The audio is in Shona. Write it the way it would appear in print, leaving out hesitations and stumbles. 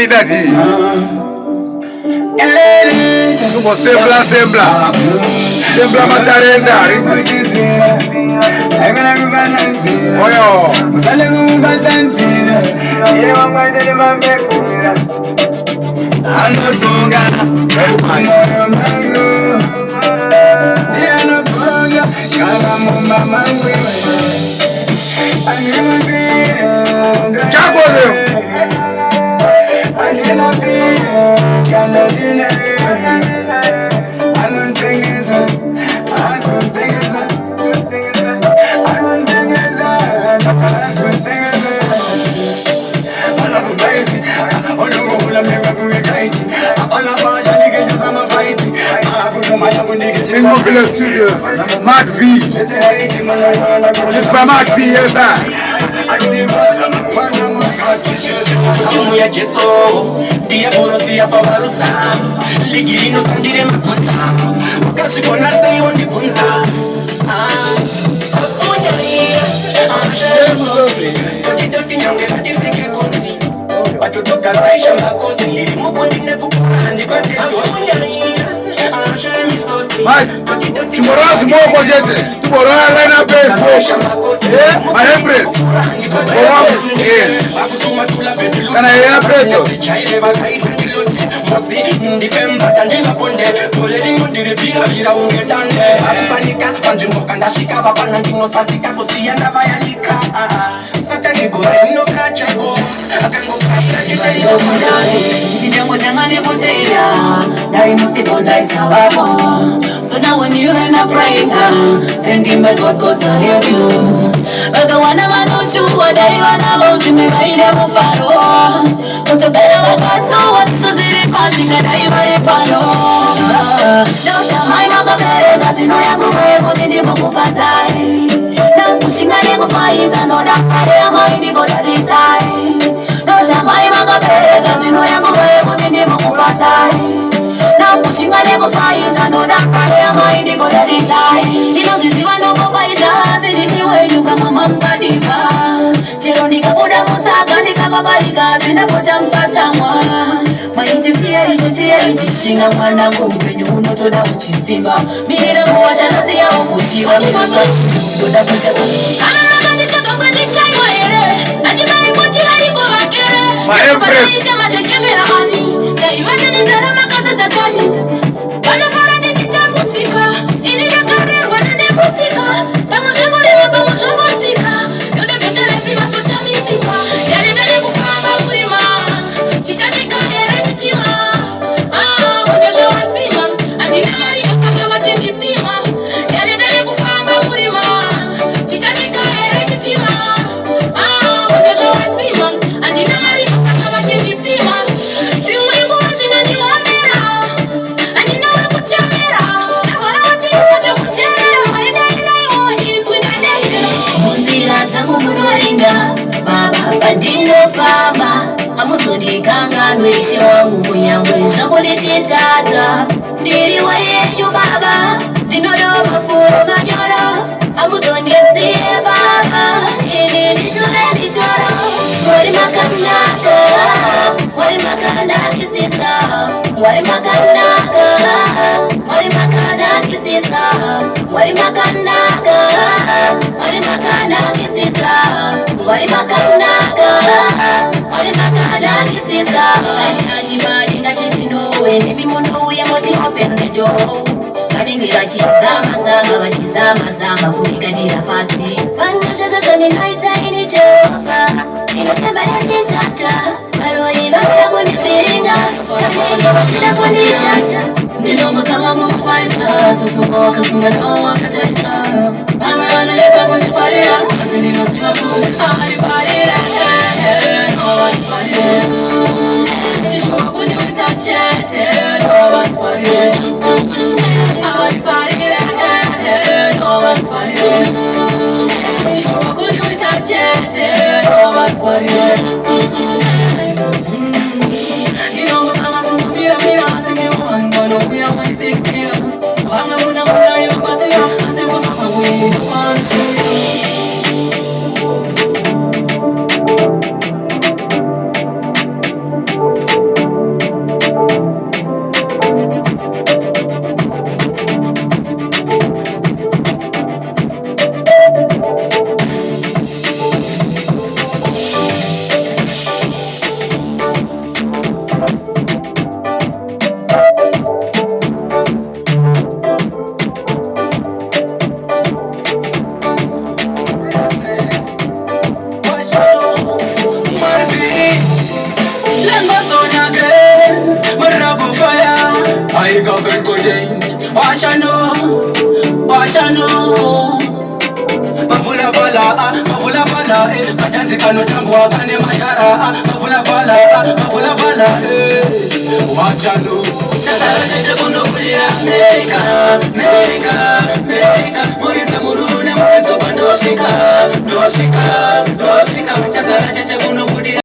qualidade. Como sembla matarenda. Oyo. Immobilier Studios, Mark V. It's by Mark V, yes, sir. Mike, tomorrow line up Facebook. My empress. Can I hear Pedro? So now when you end up praying, thanking my God cause I help you. But the one man knows you, what I wanna lose you, I never follow. But the better like I saw what so did it pass it, and I want it follow. Don't tell my mother better, cause you know I'm away, but you didn't move for time. Now pushing I never find is another fire, I'm already gonna decide. Don't tell my mother better, cause you know I'm away, but you didn't move for time. Now pushing I never find is another fire, I'm already gonna decide. You know she's even no provider, say the new way you come on mom's a diva. Cheronika Buddha Musaka, Nika Babalika, Sina Potam Satama. My Shinga Wana Mumbe, you know to the Uchisimba. Mira Washa, Nasia, Uchi, or Wishi wangu kunyangwe shambuli chitata Diri wa yenyu baba Dinodo mafuru manyoro Amuzoni siye baba Ili nitoro Wari makanaka Wari makanaki sisa Wari makanaka Wari makanaki sisa Wari makanaka Wari makanaki sisa Wari makanaka Wari makanaki sisa Anjimani nga chitinowe Nemi muno uye moti open the door Kaningira chizama sanga Bachizama sanga Kuniganira pasi Pandasha shani naita ini jova Inotemba yani chacha Aroi vabira kuni firinga Kamenge wachida kuni chacha Jino musama kumfaita Susuko kasunga no wakataita Manga wana lepa kuni farira Asini nasiwa kuni Ahari farira Ahari farira Chishuwa kuni wisa chete Ahari farira Ahari farira Ahari farira Chishuwa kuni wisa chete Ahari farira wachano Mavula vala, katanzi kano tambu wakane majara Mavula vala, wachano Chasara cheche kuno kulia Amerika Moriza murune, morizo bandoshika Chasara cheche kuno kulia